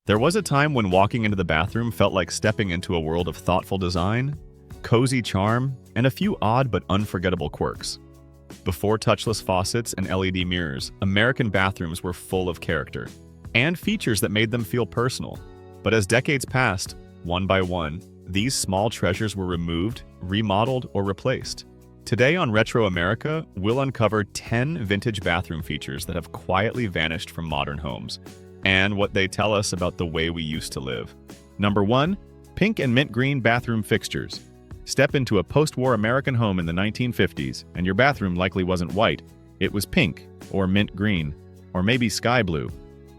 There was a time when walking into the bathroom felt like stepping into a world of thoughtful design, cozy charm, and a few odd but unforgettable quirks. Before touchless faucets and LED mirrors, American bathrooms were full of character and features that made them feel personal. But as decades passed, one by one, these small treasures were removed, remodeled, or replaced. Today on Retro America, we'll uncover 10 vintage bathroom features that have quietly vanished from modern homes, and what they tell us about the way we used to live. Number 1. Pink and mint green bathroom fixtures. Step into a post-war American home in the 1950s, and your bathroom likely wasn't white. It was pink, or mint green, or maybe sky blue.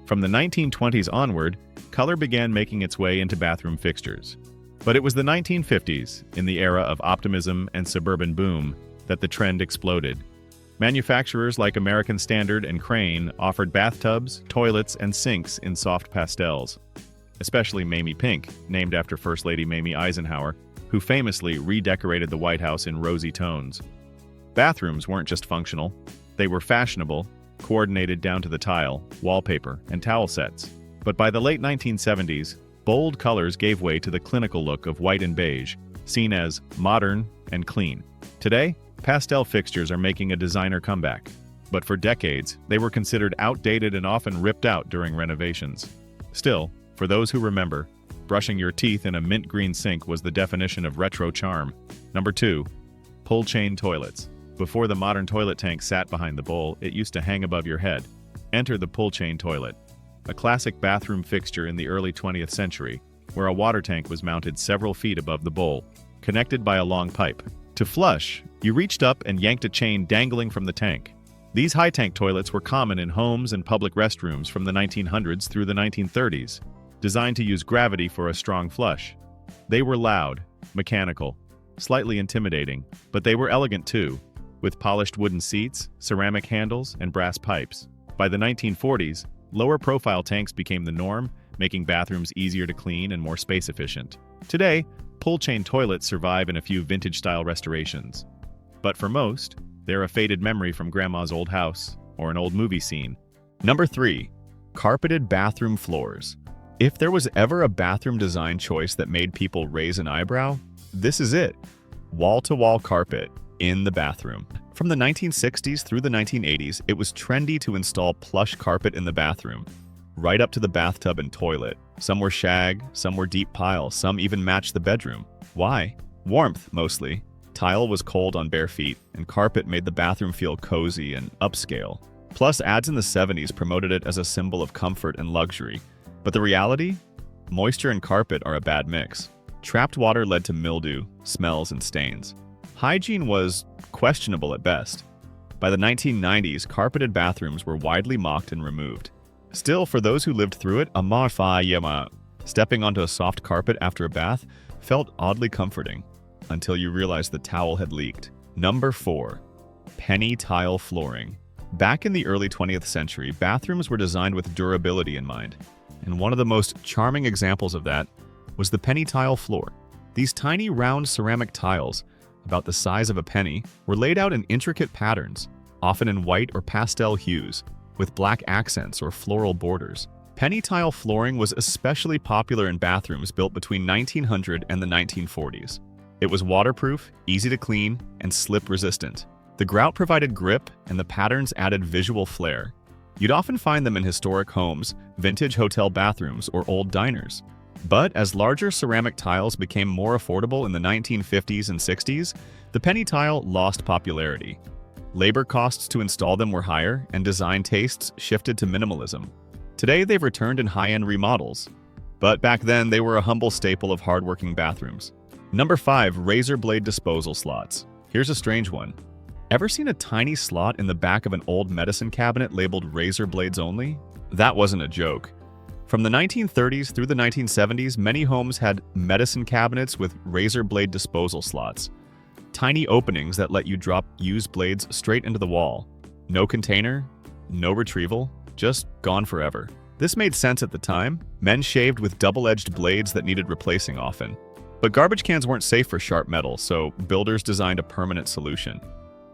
From the 1920s onward, color began making its way into bathroom fixtures. But it was the 1950s, in the era of optimism and suburban boom, that the trend exploded. Manufacturers like American Standard and Crane offered bathtubs, toilets, and sinks in soft pastels. Especially Mamie Pink, named after First Lady Mamie Eisenhower, who famously redecorated the White House in rosy tones. Bathrooms weren't just functional, they were fashionable, coordinated down to the tile, wallpaper, and towel sets. But by the late 1970s, bold colors gave way to the clinical look of white and beige, seen as modern and clean. Today, pastel fixtures are making a designer comeback, but for decades, they were considered outdated and often ripped out during renovations. Still, for those who remember, brushing your teeth in a mint green sink was the definition of retro charm. Number 2. Pull chain toilets. Before the modern toilet tank sat behind the bowl, it used to hang above your head. Enter the pull chain toilet, a classic bathroom fixture in the early 20th century, where a water tank was mounted several feet above the bowl, connected by a long pipe. To flush, you reached up and yanked a chain dangling from the tank. These high-tank toilets were common in homes and public restrooms from the 1900s through the 1930s, designed to use gravity for a strong flush. They were loud, mechanical, slightly intimidating, but they were elegant too, with polished wooden seats, ceramic handles, and brass pipes. By the 1940s, lower-profile tanks became the norm, making bathrooms easier to clean and more space-efficient. Today, pull-chain toilets survive in a few vintage-style restorations. But for most, they're a faded memory from Grandma's old house or an old movie scene. Number 3. Carpeted bathroom floors. If there was ever a bathroom design choice that made people raise an eyebrow, this is it. Wall-to-wall carpet in the bathroom. From the 1960s through the 1980s, it was trendy to install plush carpet in the bathroom, right up to the bathtub and toilet. Some were shag, some were deep pile, some even matched the bedroom. Why? Warmth, mostly. Tile was cold on bare feet, and carpet made the bathroom feel cozy and upscale. Plus, ads in the 70s promoted it as a symbol of comfort and luxury. But the reality? Moisture and carpet are a bad mix. Trapped water led to mildew, smells, and stains. Hygiene was questionable at best. By the 1990s, carpeted bathrooms were widely mocked and removed. Still, for those who lived through it, stepping onto a soft carpet after a bath felt oddly comforting, until you realized the towel had leaked. Number 4. Penny tile flooring. Back in the early 20th century, bathrooms were designed with durability in mind, and one of the most charming examples of that was the penny tile floor. These tiny round ceramic tiles, about the size of a penny, were laid out in intricate patterns, often in white or pastel hues, with black accents or floral borders. Penny tile flooring was especially popular in bathrooms built between 1900 and the 1940s. It was waterproof, easy to clean, and slip-resistant. The grout provided grip, and the patterns added visual flair. You'd often find them in historic homes, vintage hotel bathrooms, or old diners. But as larger ceramic tiles became more affordable in the 1950s and 60s, the penny tile lost popularity. Labor costs to install them were higher, and design tastes shifted to minimalism. Today, they've returned in high-end remodels. But back then, they were a humble staple of hardworking bathrooms. Number 5. Razor blade disposal slots. Here's a strange one. Ever seen a tiny slot in the back of an old medicine cabinet labeled razor blades only? That wasn't a joke. From the 1930s through the 1970s, many homes had medicine cabinets with razor blade disposal slots. Tiny openings that let you drop used blades straight into the wall. No container, no retrieval, just gone forever. This made sense at the time. Men shaved with double-edged blades that needed replacing often. But garbage cans weren't safe for sharp metal, so builders designed a permanent solution.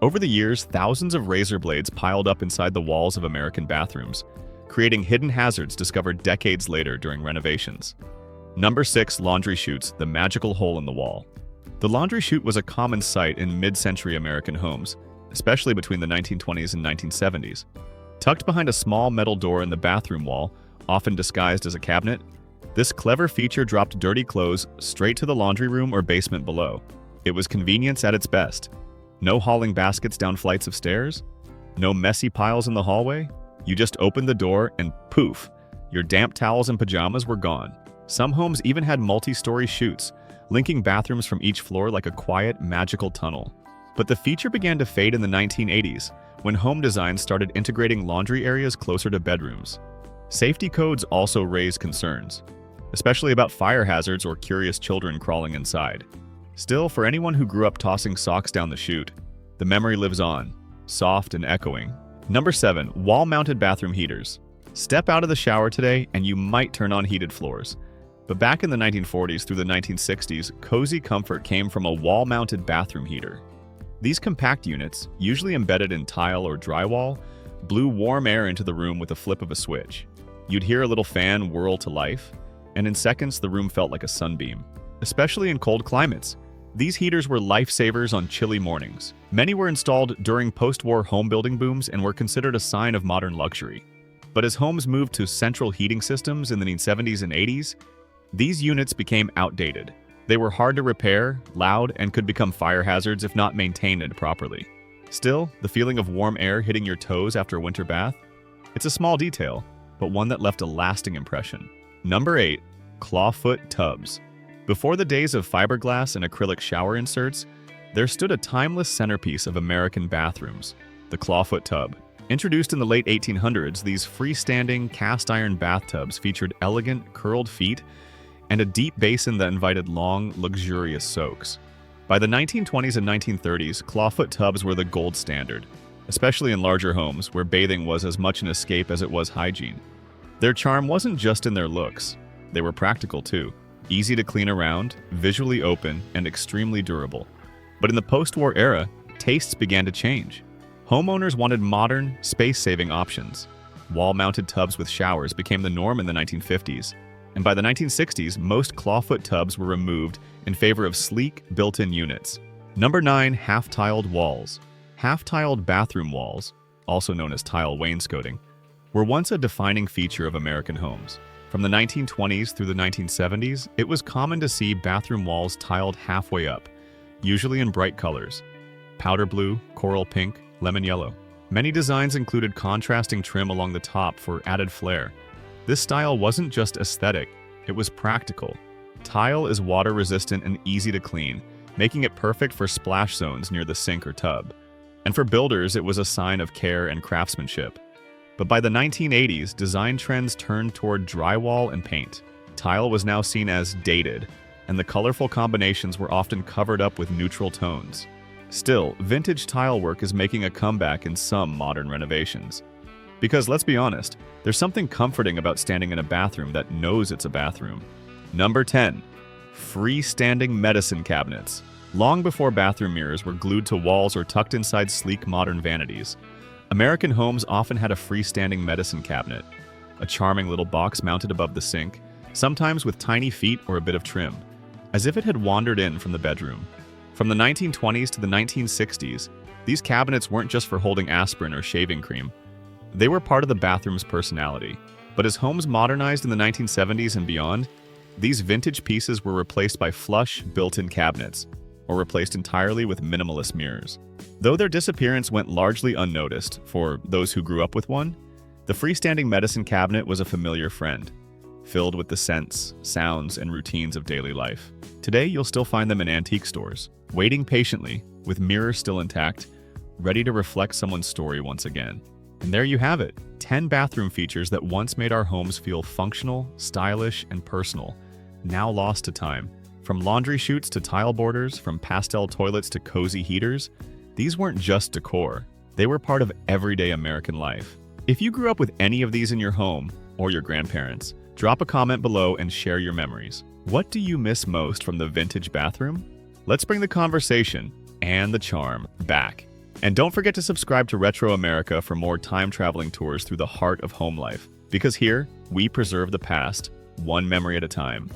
Over the years, thousands of razor blades piled up inside the walls of American bathrooms. creating hidden hazards discovered decades later during renovations. Number 6. Laundry chutes, the magical hole in the wall. The laundry chute was a common sight in mid-century American homes, especially between the 1920s and 1970s. Tucked behind a small metal door in the bathroom wall, often disguised as a cabinet, this clever feature dropped dirty clothes straight to the laundry room or basement below. It was convenience at its best. No hauling baskets down flights of stairs, no messy piles in the hallway. You just opened the door and poof, your damp towels and pajamas were gone. Some homes even had multi-story chutes, linking bathrooms from each floor like a quiet, magical tunnel. But the feature began to fade in the 1980s, when home designs started integrating laundry areas closer to bedrooms. Safety codes also raised concerns, especially about fire hazards or curious children crawling inside. Still, for anyone who grew up tossing socks down the chute, the memory lives on, soft and echoing. Number 7. Wall-mounted bathroom heaters. Step out of the shower today and you might turn on heated floors. But back in the 1940s through the 1960s, cozy comfort came from a wall-mounted bathroom heater. These compact units, usually embedded in tile or drywall, blew warm air into the room with a flip of a switch. You'd hear a little fan whirl to life, and in seconds the room felt like a sunbeam. Especially in cold climates, these heaters were lifesavers on chilly mornings. Many were installed during post-war home building booms and were considered a sign of modern luxury. But as homes moved to central heating systems in the 1970s and 80s, these units became outdated. They were hard to repair, loud, and could become fire hazards if not maintained properly. Still, the feeling of warm air hitting your toes after a winter bath? It's a small detail, but one that left a lasting impression. Number 8. Clawfoot tubs. Before the days of fiberglass and acrylic shower inserts, there stood a timeless centerpiece of American bathrooms, the clawfoot tub. Introduced in the late 1800s, these freestanding cast-iron bathtubs featured elegant, curled feet and a deep basin that invited long, luxurious soaks. By the 1920s and 1930s, clawfoot tubs were the gold standard, especially in larger homes where bathing was as much an escape as it was hygiene. Their charm wasn't just in their looks, they were practical too. Easy to clean around, visually open, and extremely durable. But in the post-war era, tastes began to change. Homeowners wanted modern, space-saving options. Wall-mounted tubs with showers became the norm in the 1950s, and by the 1960s, most clawfoot tubs were removed in favor of sleek, built-in units. Number 9. Half-tiled walls. Half-tiled bathroom walls, also known as tile wainscoting, were once a defining feature of American homes. From the 1920s through the 1970s, it was common to see bathroom walls tiled halfway up, usually in bright colors: powder blue, coral pink, lemon yellow. Many designs included contrasting trim along the top for added flair. This style wasn't just aesthetic, it was practical. Tile is water-resistant and easy to clean, making it perfect for splash zones near the sink or tub. And for builders, it was a sign of care and craftsmanship. But by the 1980s, design trends turned toward drywall and paint. Tile was now seen as dated, and the colorful combinations were often covered up with neutral tones. Still, vintage tile work is making a comeback in some modern renovations. Because let's be honest, there's something comforting about standing in a bathroom that knows it's a bathroom. Number 10. Freestanding medicine cabinets. Long before bathroom mirrors were glued to walls or tucked inside sleek modern vanities, American homes often had a freestanding medicine cabinet, a charming little box mounted above the sink, sometimes with tiny feet or a bit of trim, as if it had wandered in from the bedroom. From the 1920s to the 1960s, these cabinets weren't just for holding aspirin or shaving cream. They were part of the bathroom's personality. But as homes modernized in the 1970s and beyond, these vintage pieces were replaced by flush, built-in cabinets, or replaced entirely with minimalist mirrors. Though their disappearance went largely unnoticed for those who grew up with one, the freestanding medicine cabinet was a familiar friend, filled with the scents, sounds, and routines of daily life. Today, you'll still find them in antique stores, waiting patiently, with mirrors still intact, ready to reflect someone's story once again. And there you have it, 10 bathroom features that once made our homes feel functional, stylish, and personal, now lost to time. From laundry chutes to tile borders, from pastel toilets to cozy heaters, these weren't just decor. They were part of everyday American life. If you grew up with any of these in your home, or your grandparents, drop a comment below and share your memories. What do you miss most from the vintage bathroom? Let's bring the conversation and the charm back. And don't forget to subscribe to Retro America for more time-traveling tours through the heart of home life. Because here, we preserve the past, one memory at a time.